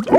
Hey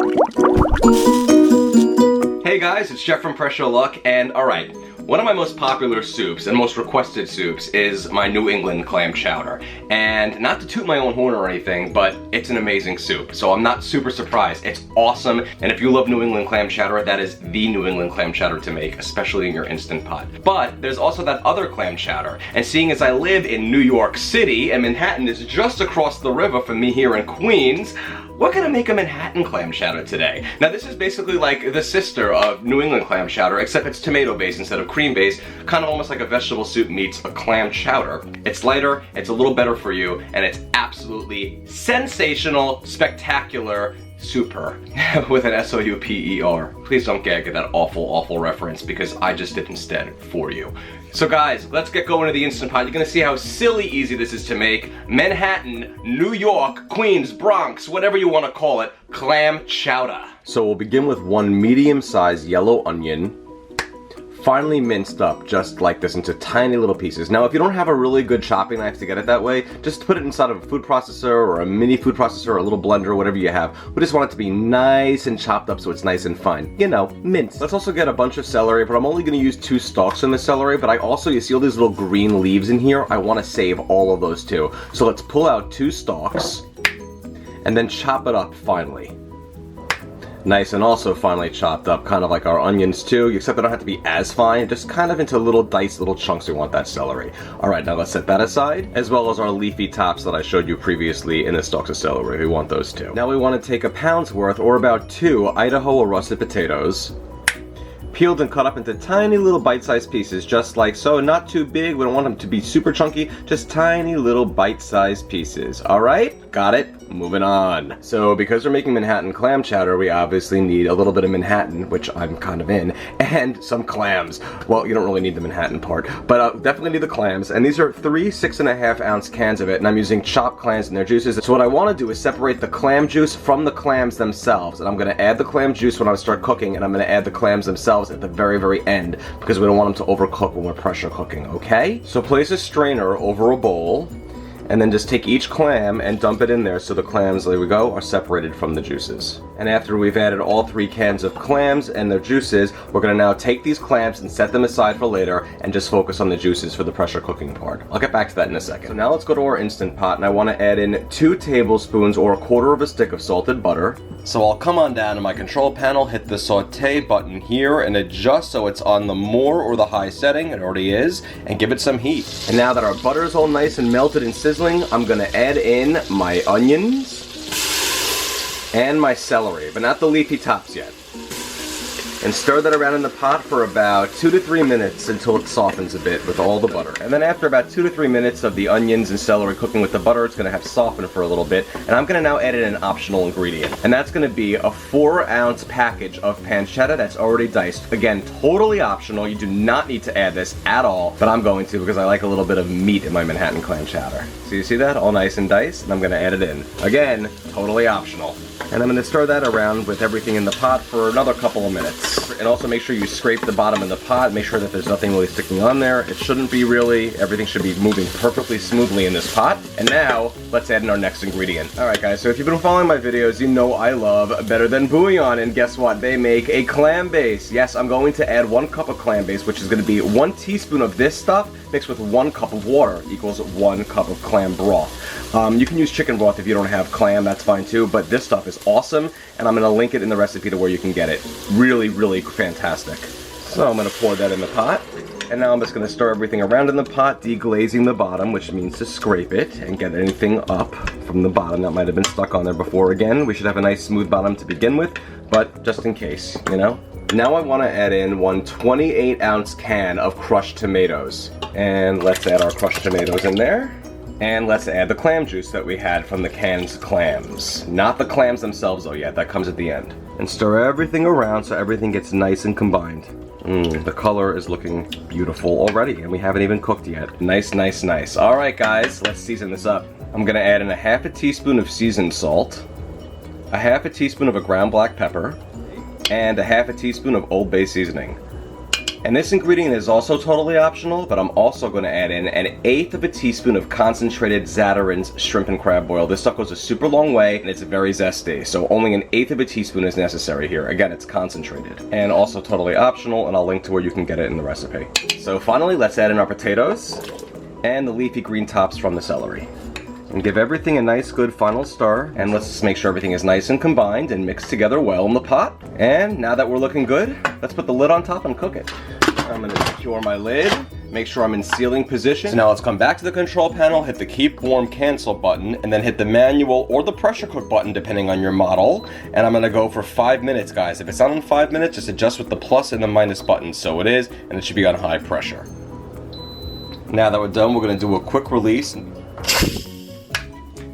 guys, it's Jeff from Pressure Luck, and alright, one of my most popular soups and most requested soups is my New England Clam Chowder. And not to toot my own horn or anything, but it's an amazing soup, so I'm not super surprised. It's awesome, and if you love New England Clam Chowder, that is the New England Clam Chowder to make, especially in your Instant Pot. But there's also that other clam chowder, and seeing as I live in New York City, and Manhattan is just across the river from me here in Queens, we're gonna make a Manhattan Clam Chowder today. Now this is basically like the sister of New England Clam Chowder, except it's tomato based instead of cream based, kind of almost like a vegetable soup meets a clam chowder. It's lighter, it's a little better for you, and it's absolutely sensational, spectacular, super, with an S-O-U-P-E-R. Please don't gag at that awful, awful reference because I just did instead for you. So guys, let's get going to the Instant Pot. You're gonna see how silly easy this is to make. Manhattan, New York, Queens, Bronx, whatever you wanna call it, clam chowder. So we'll begin with one medium-sized yellow onion, finely minced up just like this into tiny little pieces. Now if you don't have a really good chopping knife to get it that way, just put it inside of a food processor or a mini food processor or a little blender, whatever you have. We just want it to be nice and chopped up so it's nice and fine. You know, minced. Let's also get a bunch of celery, but I'm only gonna use 2 stalks in the celery, but I also, you see all these little green leaves in here? I wanna save all of those too. So let's pull out 2 stalks and then chop it up finely. Nice and also finely chopped up, kind of like our onions too, except they don't have to be as fine, just kind of into little diced little chunks we want that celery. Alright, now let's set that aside, as well as our leafy tops that I showed you previously in the stalks of celery. We want those too. Now we want to take a pound's worth, or about 2 Idaho or russet potatoes, peeled and cut up into tiny little bite-sized pieces, just like so. Not too big, we don't want them to be super chunky, just tiny little bite-sized pieces. Alright? Got it? Moving on. So because we're making Manhattan Clam Chowder, we obviously need a little bit of Manhattan, which I'm kind of in, and some clams. Well, you don't really need the Manhattan part, but definitely need the clams. And these are 3 6.5-ounce cans of it, and I'm using chopped clams and their juices. So what I want to do is separate the clam juice from the clams themselves, and I'm going to add the clam juice when I start cooking, and I'm going to add the clams themselves at the very, very end, because we don't want them to overcook when we're pressure cooking, okay? So place a strainer over a bowl, and then just take each clam and dump it in there so the clams, there we go, are separated from the juices. And after we've added all 3 cans of clams and their juices, we're going to now take these clams and set them aside for later and just focus on the juices for the pressure cooking part. I'll get back to that in a second. So now let's go to our Instant Pot, and I want to add in 2 tablespoons or 1/4 of a stick of salted butter. So I'll come on down to my control panel, hit the saute button here, and adjust so it's on the more or the high setting, it already is, and give it some heat. And now that our butter is all nice and melted and sizzling, I'm going to add in my onions and my celery, but not the leafy tops yet. And stir that around in the pot for about 2 to 3 minutes until it softens a bit with all the butter. And then after about 2 to 3 minutes of the onions and celery cooking with the butter, it's going to have softened for a little bit. And I'm going to now add in an optional ingredient. And that's going to be a 4-ounce package of pancetta that's already diced. Again, totally optional. You do not need to add this at all, but I'm going to because I like a little bit of meat in my Manhattan Clam Chowder. So you see that? All nice and diced, and I'm going to add it in. Again, totally optional. And I'm going to stir that around with everything in the pot for another couple of minutes. And also make sure you scrape the bottom of the pot, make sure that there's nothing really sticking on there. It shouldn't be really. Everything should be moving perfectly smoothly in this pot. And now, let's add in our next ingredient. Alright guys, so if you've been following my videos, you know I love Better Than Bouillon, and guess what? They make a clam base. Yes, I'm going to add 1 cup of clam base, which is going to be 1 teaspoon of this stuff mixed with 1 cup of water equals 1 cup of clam broth. You can use chicken broth if you don't have clam, that's fine too, but this stuff is awesome, and I'm going to link it in the recipe to where you can get it. Really, really fantastic. So I'm going to pour that in the pot, and now I'm just going to stir everything around in the pot, deglazing the bottom, which means to scrape it and get anything up from the bottom that might have been stuck on there before. Again, we should have a nice smooth bottom to begin with, but just in case, you know. Now I want to add in 1 28-ounce can of crushed tomatoes. And let's add our crushed tomatoes in there. And let's add the clam juice that we had from the canned clams. Not the clams themselves though yet, that comes at the end. And stir everything around so everything gets nice and combined. The color is looking beautiful already, and we haven't even cooked yet. Nice, nice, nice. Alright guys, let's season this up. I'm going to add in a 1/2 teaspoon of seasoned salt, a 1/2 teaspoon of a ground black pepper, and a 1/2 teaspoon of Old Bay seasoning. And this ingredient is also totally optional, but I'm also going to add in 1/8 of a teaspoon of concentrated Zatarain's shrimp and crab oil. This stuff goes a super long way, and it's very zesty, so only 1/8 of a teaspoon is necessary here. Again, it's concentrated. And also totally optional, and I'll link to where you can get it in the recipe. So finally, let's add in our potatoes and the leafy green tops from the celery. And give everything a nice good final stir, and let's just make sure everything is nice and combined and mixed together well in the pot. And now that we're looking good, let's put the lid on top and cook it. I'm gonna secure my lid, make sure I'm in sealing position. So now let's come back to the control panel, hit the keep warm cancel button, and then hit the manual or the pressure cook button depending on your model. And I'm gonna go for 5 minutes, guys. If it's not on 5 minutes, just adjust with the plus and the minus buttons. So it is, and it should be on high pressure. Now that we're done, we're gonna do a quick release.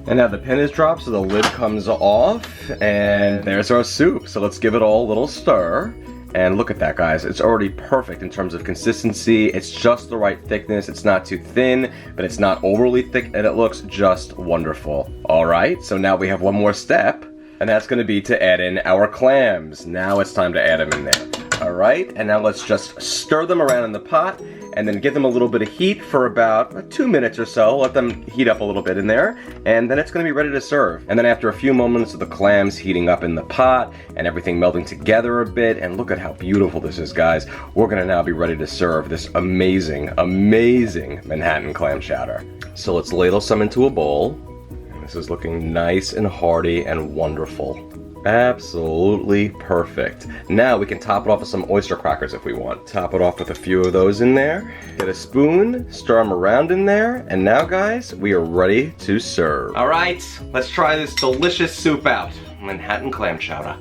And now the pin is dropped, so the lid comes off, and there's our soup. So let's give it all a little stir. And look at that, guys. It's already perfect in terms of consistency. It's just the right thickness. It's not too thin, but it's not overly thick, and it looks just wonderful. All right, so now we have one more step, and that's gonna be to add in our clams. Now it's time to add them in there. All right, and now let's just stir them around in the pot, and then give them a little bit of heat for about 2 minutes or so. Let them heat up a little bit in there, and then it's gonna be ready to serve. And then after a few moments of the clams heating up in the pot and everything melting together a bit, and look at how beautiful this is, guys, we're gonna now be ready to serve this amazing, amazing Manhattan Clam Chowder. So let's ladle some into a bowl. This is looking nice and hearty and wonderful. Absolutely perfect. Now we can top it off with some oyster crackers if we want. Top it off with a few of those in there. Get a spoon, stir them around in there, and now, guys, we are ready to serve. All right, let's try this delicious soup out. Manhattan Clam Chowder.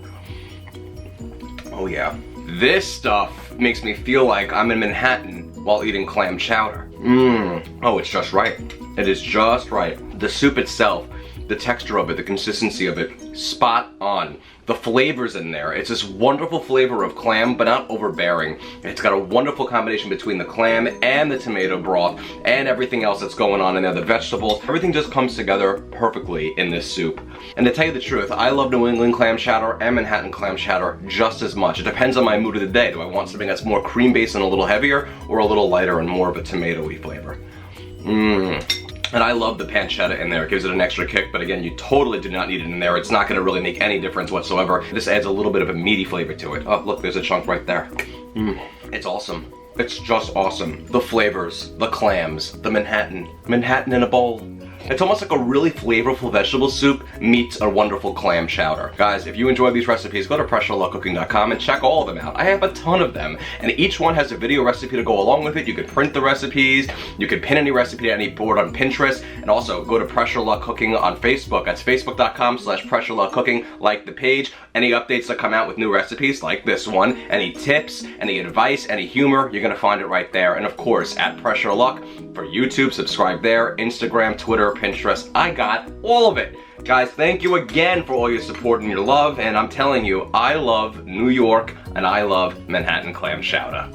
Oh yeah. This stuff makes me feel like I'm in Manhattan while eating clam chowder. Oh, it's just right. It is just right. The soup itself, the texture of it, the consistency of it, spot on. The flavors in there, it's this wonderful flavor of clam, but not overbearing. It's got a wonderful combination between the clam and the tomato broth and everything else that's going on in there, the vegetables. Everything just comes together perfectly in this soup. And to tell you the truth, I love New England Clam Chowder and Manhattan Clam Chowder just as much. It depends on my mood of the day. Do I want something that's more cream-based and a little heavier, or a little lighter and more of a tomatoey flavor? And I love the pancetta in there. It gives it an extra kick, but again, you totally do not need it in there. It's not gonna really make any difference whatsoever. This adds a little bit of a meaty flavor to it. Oh, look, there's a chunk right there. It's awesome. It's just awesome. The flavors, the clams, the Manhattan in a bowl. It's almost like a really flavorful vegetable soup meets a wonderful clam chowder. Guys, if you enjoy these recipes, go to PressureLuckCooking.com and check all of them out. I have a ton of them, and each one has a video recipe to go along with it. You could print the recipes, you could pin any recipe to any board on Pinterest, and also go to Pressure Luck Cooking on Facebook. That's Facebook.com/PressureLuckCooking. Like the page. Any updates that come out with new recipes, like this one, any tips, any advice, any humor, you're gonna find it right there. And of course, at Pressure Luck for YouTube, subscribe there, Instagram, Twitter, Pinterest, I got all of it. Guys, thank you again for all your support and your love, and I'm telling you, I love New York and I love Manhattan Clam Chowder.